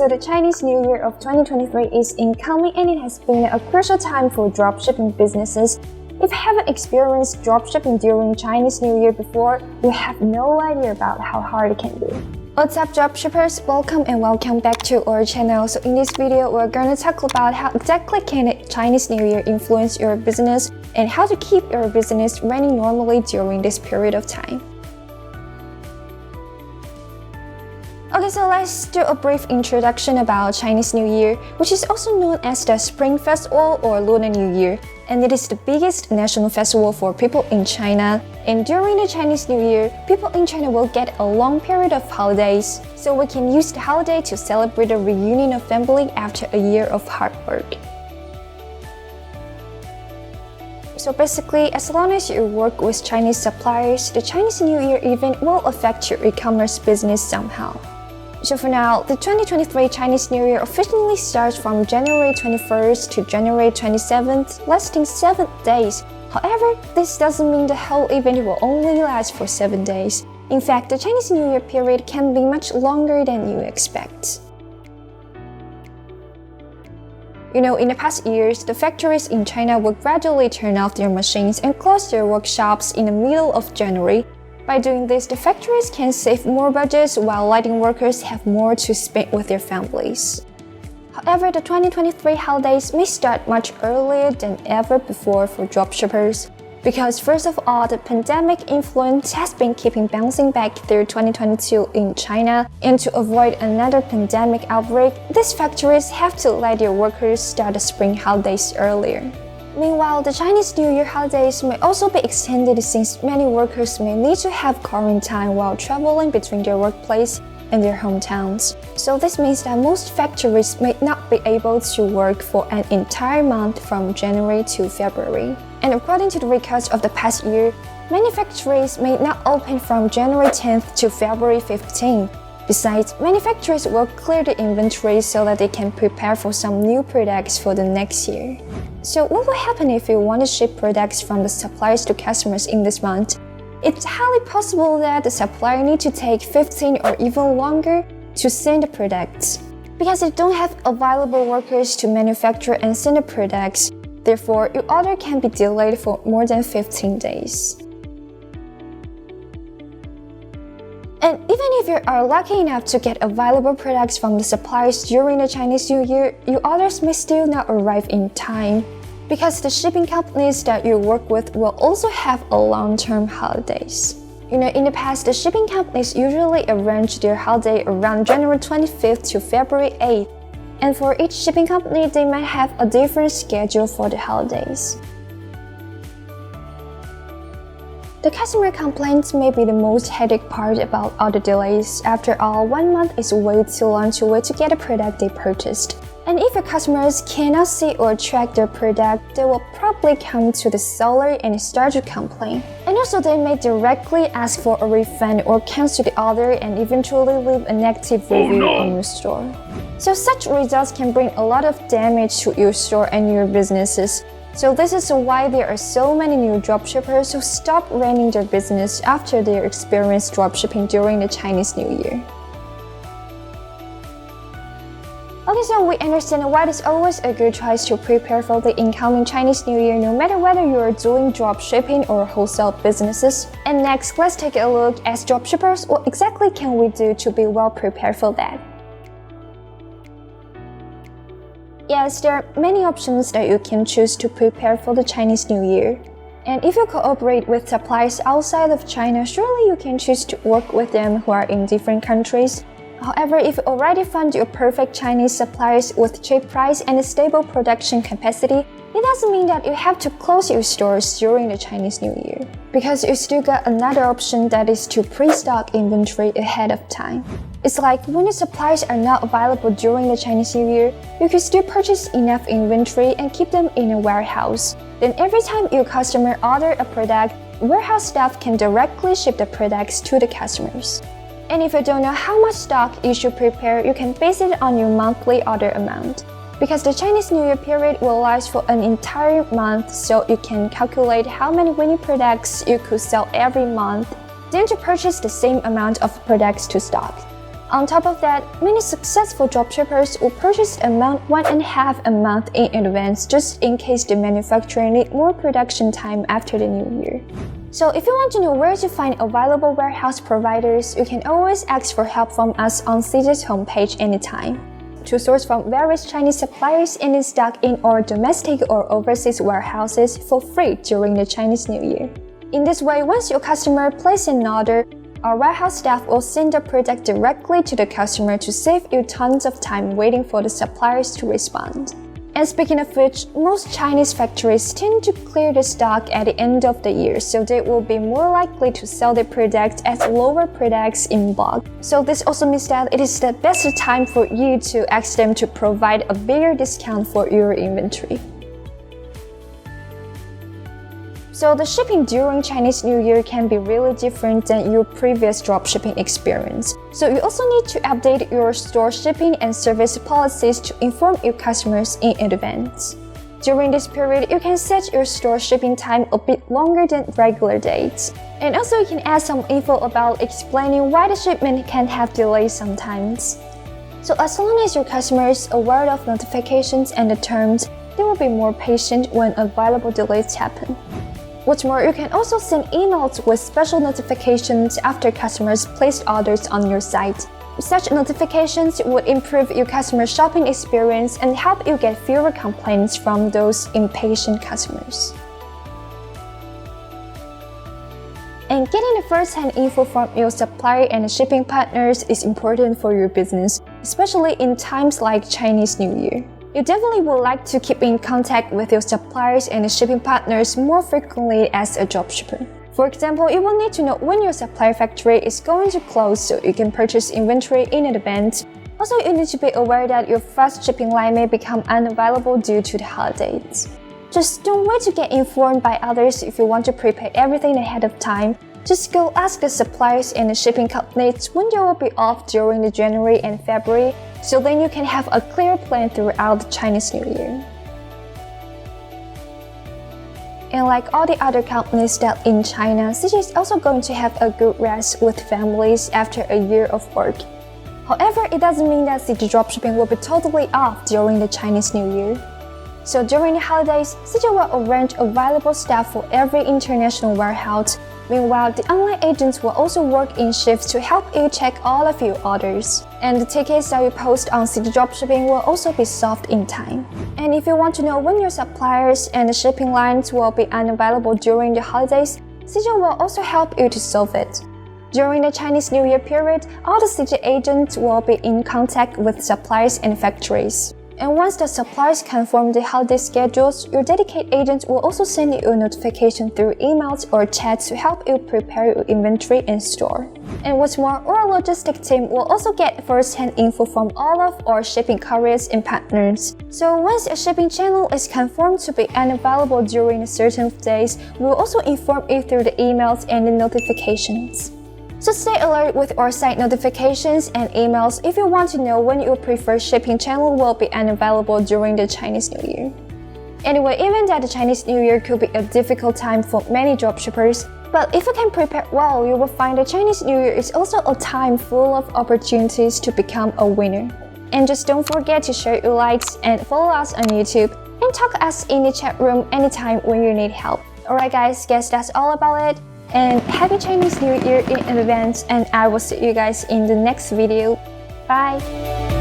So the Chinese New Year of 2023 is incoming and it has been a crucial time for dropshipping businesses. If you haven't experienced dropshipping during Chinese New Year before, you have no idea about how hard it can be. What's up dropshippers, welcome back to our channel. So in this video, we're going to talk about how exactly can the Chinese New Year influence your business and how to keep your business running normally during this period of time. Okay, so let's do a brief introduction about Chinese New Year, which is also known as the Spring Festival or Lunar New Year, and it is the biggest national festival for people in China. And during the Chinese New Year, people in China will get a long period of holidays, so we can use the holiday to celebrate a reunion of family after a year of hard work. So basically, as long as you work with Chinese suppliers, the Chinese New Year event will affect your e-commerce business somehow. So for now, the 2023 Chinese New Year officially starts from January 21st to January 27th, lasting 7 days. However, this doesn't mean the whole event will only last for 7 days. In fact, the Chinese New Year period can be much longer than you expect. You know, in the past years, the factories in China will gradually turn off their machines and close their workshops in the middle of January. By doing this, the factories can save more budgets while letting workers have more to spend with their families. However, the 2023 holidays may start much earlier than ever before for dropshippers, because first of all, the pandemic influence has been keeping bouncing back through 2022 in China, and to avoid another pandemic outbreak, these factories have to let their workers start the spring holidays earlier. Meanwhile, the Chinese New Year holidays may also be extended since many workers may need to have quarantine while traveling between their workplace and their hometowns. So this means that most factories may not be able to work for an entire month from January to February. And according to the records of the past year, many factories may not open from January 10th to February 15th. Besides, many factories will clear the inventory so that they can prepare for some new products for the next year. So what will happen if you want to ship products from the suppliers to customers in this month? It's highly possible that the supplier needs to take 15 or even longer to send the products, because they don't have available workers to manufacture and send the products. Therefore, your order can be delayed for more than 15 days. And even if you are lucky enough to get available products from the suppliers during the Chinese New Year, your orders may still not arrive in time, because the shipping companies that you work with will also have a long-term holidays. You know, in the past, the shipping companies usually arrange their holiday around January 25th to February 8th, and for each shipping company, they might have a different schedule for the holidays. The customer complaints may be the most headache part about all the delays. After all, 1 month is way too long to wait to get a product they purchased. And if your customers cannot see or track their product, they will probably come to the seller and start to complain. And also they may directly ask for a refund or cancel the order and eventually leave a negative review on your store. So such results can bring a lot of damage to your store and your businesses. So this is why there are so many new dropshippers who stop running their business after they experienced dropshipping during the Chinese New Year. Okay, so we understand why it's always a good choice to prepare for the incoming Chinese New Year, no matter whether you are doing dropshipping or wholesale businesses. And next, let's take a look as dropshippers, what exactly can we do to be well prepared for that? Yes, there are many options that you can choose to prepare for the Chinese New Year. And if you cooperate with suppliers outside of China, surely you can choose to work with them who are in different countries. However, if you already found your perfect Chinese suppliers with cheap price and a stable production capacity, it doesn't mean that you have to close your stores during the Chinese New Year, because you still got another option, that is to pre-stock inventory ahead of time. It's like when the supplies are not available during the Chinese New Year, you can still purchase enough inventory and keep them in a warehouse. Then every time your customer orders a product, warehouse staff can directly ship the products to the customers. And if you don't know how much stock you should prepare, you can base it on your monthly order amount. Because the Chinese New Year period will last for an entire month, so you can calculate how many winning products you could sell every month, then to purchase the same amount of products to stock. On top of that, many successful dropshippers will purchase the amount 1.5 a month in advance just in case the manufacturer need more production time after the new year. So if you want to know where to find available warehouse providers, you can always ask for help from us on CJ's homepage anytime. To source from various Chinese suppliers and in stock in our domestic or overseas warehouses for free during the Chinese New Year. In this way, once your customer places an order, our warehouse staff will send the product directly to the customer to save you tons of time waiting for the suppliers to respond. And speaking of which, most Chinese factories tend to clear the stock at the end of the year, so they will be more likely to sell their product as lower products in bulk. So this also means that it is the best time for you to ask them to provide a bigger discount for your inventory. So the shipping during Chinese New Year can be really different than your previous dropshipping experience. So you also need to update your store shipping and service policies to inform your customers in advance. During this period, you can set your store shipping time a bit longer than regular dates. And also you can add some info about explaining why the shipment can have delays sometimes. So as long as your customers are aware of notifications and the terms, they will be more patient when available delays happen. What's more, you can also send emails with special notifications after customers place orders on your site. Such notifications would improve your customer shopping experience and help you get fewer complaints from those impatient customers. And getting the first-hand info from your supplier and shipping partners is important for your business, especially in times like Chinese New Year. You definitely would like to keep in contact with your suppliers and shipping partners more frequently as a dropshipper. For example, you will need to know when your supplier factory is going to close so you can purchase inventory in advance. Also, you need to be aware that your fast shipping line may become unavailable due to the holidays. Just don't wait to get informed by others if you want to prepare everything ahead of time. Just go ask the suppliers and the shipping companies when they will be off during the January and February, so then you can have a clear plan throughout the Chinese New Year. And like all the other companies that in China, CJ is also going to have a good rest with families after a year of work. However, it doesn't mean that CJ Dropshipping will be totally off during the Chinese New Year. So during the holidays, CJ will arrange available staff for every international warehouse. Meanwhile, the online agents will also work in shifts to help you check all of your orders. And the tickets that you post on CJ Dropshipping will also be solved in time. And if you want to know when your suppliers and the shipping lines will be unavailable during the holidays, CJ will also help you to solve it. During the Chinese New Year period, all the CJ agents will be in contact with suppliers and factories. And once the suppliers confirm the holiday schedules, your dedicated agent will also send you a notification through emails or chats to help you prepare your inventory and store. And what's more, our logistics team will also get first-hand info from all of our shipping couriers and partners. So once a shipping channel is confirmed to be unavailable during certain days, we will also inform you through the emails and the notifications. So stay alert with our site notifications and emails if you want to know when your preferred shipping channel will be unavailable during the Chinese New Year. Anyway, even that the Chinese New Year could be a difficult time for many dropshippers, but if you can prepare well, you will find the Chinese New Year is also a time full of opportunities to become a winner. And just don't forget to share your likes and follow us on YouTube and talk to us in the chat room anytime when you need help. Alright guys, guess that's all about it. And happy Chinese New Year in advance, and I will see you guys in the next video. Bye!